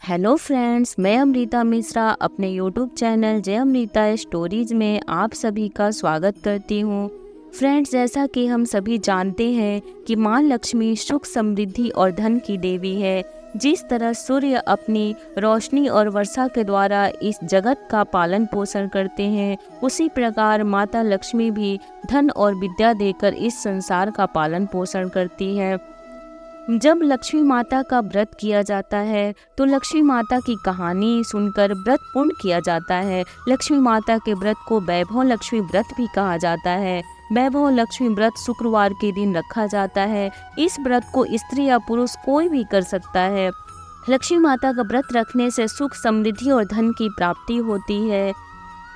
Hello friends, मैं अमृता मिश्रा अपने YouTube channel जय अमृता स्टोरीज में आप सभी का स्वागत करती हूँ। फ्रेंड्स, जैसा कि हम सभी जानते हैं कि माँ लक्ष्मी सुख समृद्धि और धन की देवी है। जिस तरह सूर्य अपनी रोशनी और वर्षा के द्वारा इस जगत का पालन पोषण करते हैं, उसी प्रकार माता लक्ष्मी भी धन और विद्या देकर इस संसार का पालन पोषण करती है। जब लक्ष्मी माता का व्रत किया जाता है तो लक्ष्मी माता की कहानी सुनकर व्रत पूर्ण किया जाता है। लक्ष्मी माता के व्रत को वैभव लक्ष्मी व्रत भी कहा जाता है। वैभव लक्ष्मी व्रत शुक्रवार के दिन रखा जाता है। इस व्रत को स्त्री या पुरुष कोई भी कर सकता है। लक्ष्मी माता का व्रत रखने से सुख समृद्धि और धन की प्राप्ति होती है।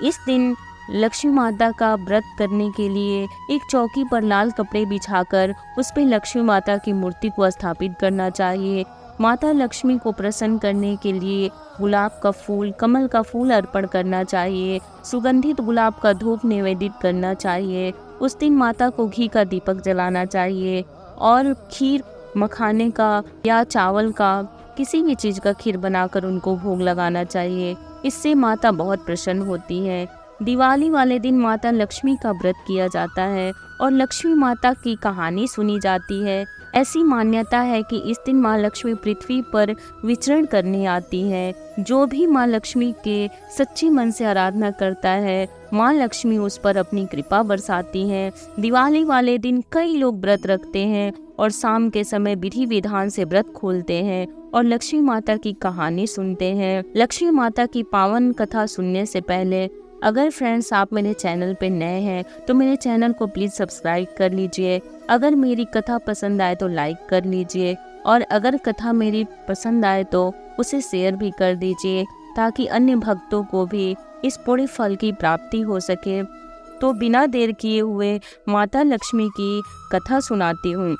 इस दिन लक्ष्मी माता का व्रत करने के लिए एक चौकी पर लाल कपड़े बिछाकर उस पर लक्ष्मी माता की मूर्ति को स्थापित करना चाहिए। माता लक्ष्मी को प्रसन्न करने के लिए गुलाब का फूल, कमल का फूल अर्पण करना चाहिए। सुगंधित गुलाब का धूप निवेदित करना चाहिए। उस दिन माता को घी का दीपक जलाना चाहिए और खीर, मखाने का या चावल का किसी भी चीज़ का खीर बनाकर उनको भोग लगाना चाहिए। इससे माता बहुत प्रसन्न होती है। दिवाली वाले दिन माता लक्ष्मी का व्रत किया जाता है और लक्ष्मी माता की कहानी सुनी जाती है। ऐसी मान्यता है कि इस दिन माँ लक्ष्मी पृथ्वी पर विचरण करने आती है। जो भी माँ लक्ष्मी के सच्चे मन से आराधना करता है, माँ लक्ष्मी उस पर अपनी कृपा बरसाती है। दिवाली वाले दिन कई लोग व्रत रखते हैं और शाम के समय विधि विधान से व्रत खोलते हैं और लक्ष्मी माता की कहानी सुनते हैं। लक्ष्मी माता की पावन कथा सुनने से पहले अगर फ्रेंड्स आप मेरे चैनल पे नए हैं तो मेरे चैनल को प्लीज़ सब्सक्राइब कर लीजिए। अगर मेरी कथा पसंद आए तो लाइक कर लीजिए और अगर कथा मेरी पसंद आए तो उसे शेयर भी कर दीजिए ताकि अन्य भक्तों को भी इस पुण्य फल की प्राप्ति हो सके। तो बिना देर किए हुए माता लक्ष्मी की कथा सुनाती हूँ।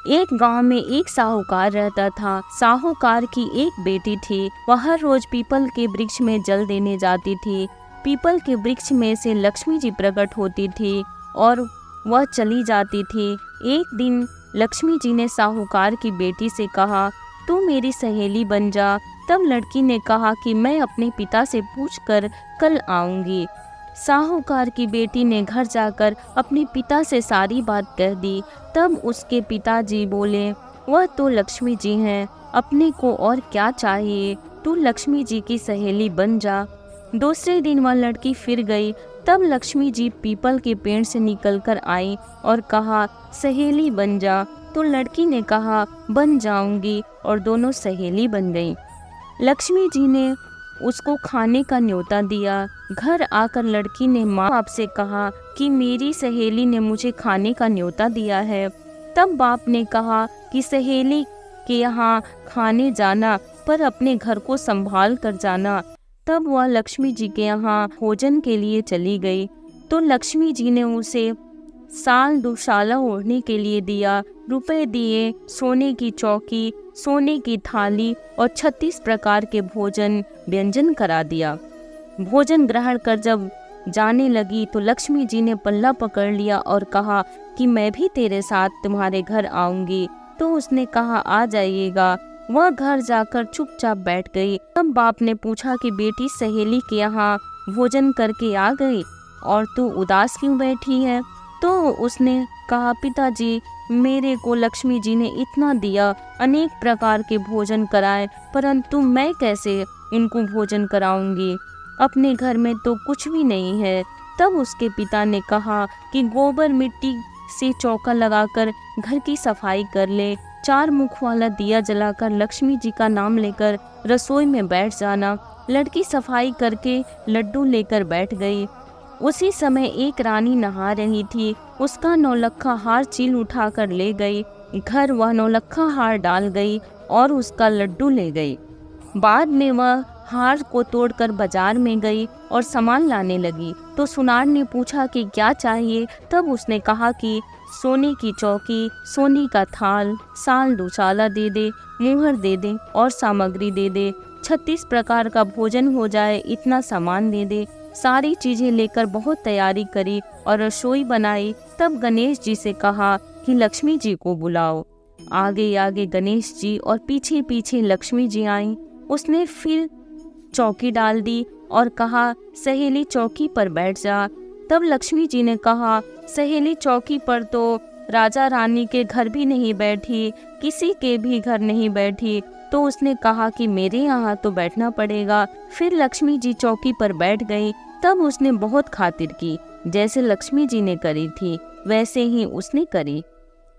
एक गांव में एक साहूकार रहता था। साहूकार की एक बेटी थी। वह हर रोज पीपल के वृक्ष में जल देने जाती थी। पीपल के वृक्ष में से लक्ष्मी जी प्रकट होती थी और वह चली जाती थी। एक दिन लक्ष्मी जी ने साहूकार की बेटी से कहा, तू मेरी सहेली बन जा। तब लड़की ने कहा कि मैं अपने पिता से पूछकर कल आऊंगी। साहूकार की बेटी ने घर जाकर अपने पिता से सारी बात कह दी। तब उसके पिताजी बोले, वह तो लक्ष्मी जी हैं, अपने को और क्या चाहिए, तू लक्ष्मी जी की सहेली बन जा। दूसरे दिन वह लड़की फिर गई। तब लक्ष्मी जी पीपल के पेड़ से निकलकर आई और कहा, सहेली बन जा। तो लड़की ने कहा, बन जाऊंगी, और दोनों सहेली बन गईं। लक्ष्मी जी ने उसको खाने का न्योता दिया। घर आकर लड़की ने माँ बाप से कहा कि मेरी सहेली ने मुझे खाने का न्योता दिया है। तब बाप ने कहा कि सहेली के यहाँ खाने जाना, पर अपने घर को संभाल कर जाना। तब वह लक्ष्मी जी के यहाँ भोजन के लिए चली गई तो लक्ष्मी जी ने उसे साल दुशाला ओढ़ने के लिए दिया, रुपए दिए, सोने की चौकी, सोने की थाली और 36 प्रकार के भोजन व्यंजन करा दिया। भोजन ग्रहण कर जब जाने लगी तो लक्ष्मी जी ने पल्ला पकड़ लिया और कहा कि मैं भी तेरे साथ तुम्हारे घर आऊंगी। तो उसने कहा, आ जाइएगा। वह घर जाकर चुपचाप बैठ गई। तब बाप ने पूछा कि बेटी, सहेली के यहाँ भोजन करके आ गई और तू उदास क्यों बैठी है? तो उसने कहा, पिताजी, मेरे को लक्ष्मी जी ने इतना दिया, अनेक प्रकार के भोजन कराए, परंतु मैं कैसे इनको भोजन कराऊंगी? अपने घर में तो कुछ भी नहीं है। तब उसके पिता ने कहा कि गोबर मिट्टी से चौका लगाकर घर की सफाई कर ले। 4 मुख वाला दिया जलाकर लक्ष्मी जी का नाम लेकर रसोई में बैठ जाना। लड़की सफाई करके लड्डू लेकर बैठ गई। उसी समय एक रानी नहा रही थी। उसका नौलखा हार चील उठाकर ले गई। घर वह नौलखा हार डाल गई और उसका लड्डू ले गई। बाद में वह हार को तोड़कर बाजार में गई और सामान लाने लगी। तो सुनार ने पूछा कि क्या चाहिए? तब उसने कहा कि सोने की चौकी, सोने का थाल, साल दुशाला दे दे, मुहर दे दे और सामग्री दे दे। 36 प्रकार का भोजन हो जाए, इतना सामान दे दे। सारी चीजें लेकर बहुत तैयारी करी और रसोई बनाई। तब गणेश जी से कहा कि लक्ष्मी जी को बुलाओ। आगे आगे गणेश जी और पीछे पीछे लक्ष्मी जी आईं। उसने फिर चौकी डाल दी और कहा, सहेली चौकी पर बैठ जा। तब लक्ष्मी जी ने कहा, सहेली चौकी पर तो राजा रानी के घर भी नहीं बैठी, किसी के भी घर नहीं बैठी। तो उसने कहा कि मेरे यहाँ तो बैठना पड़ेगा। फिर लक्ष्मी जी चौकी पर बैठ गई। तब उसने बहुत खातिर की, जैसे लक्ष्मी जी ने करी थी वैसे ही उसने करी।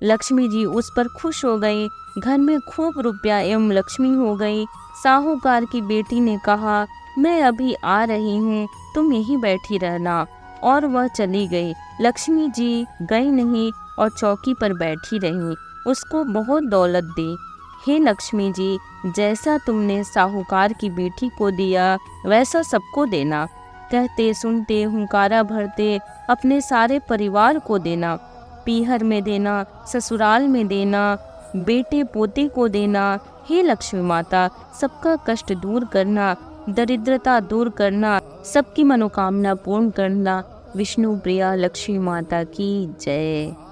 लक्ष्मी जी उस पर खुश हो गई। घर में खूब रुपया एवं लक्ष्मी हो गई। साहूकार की बेटी ने कहा, मैं अभी आ रही हूँ, तुम यहीं बैठी रहना। और वह चली गई। लक्ष्मी जी गई नहीं और चौकी पर बैठी रही। उसको बहुत दौलत दी। हे लक्ष्मी जी, जैसा तुमने साहूकार की बेटी को दिया वैसा सबको देना। कहते सुनते हुंकारा भरते अपने सारे परिवार को देना। पीहर में देना, ससुराल में देना, बेटे पोते को देना। हे लक्ष्मी माता, सबका कष्ट दूर करना, दरिद्रता दूर करना, सबकी मनोकामना पूर्ण करना। विष्णु प्रिया लक्ष्मी माता की जय।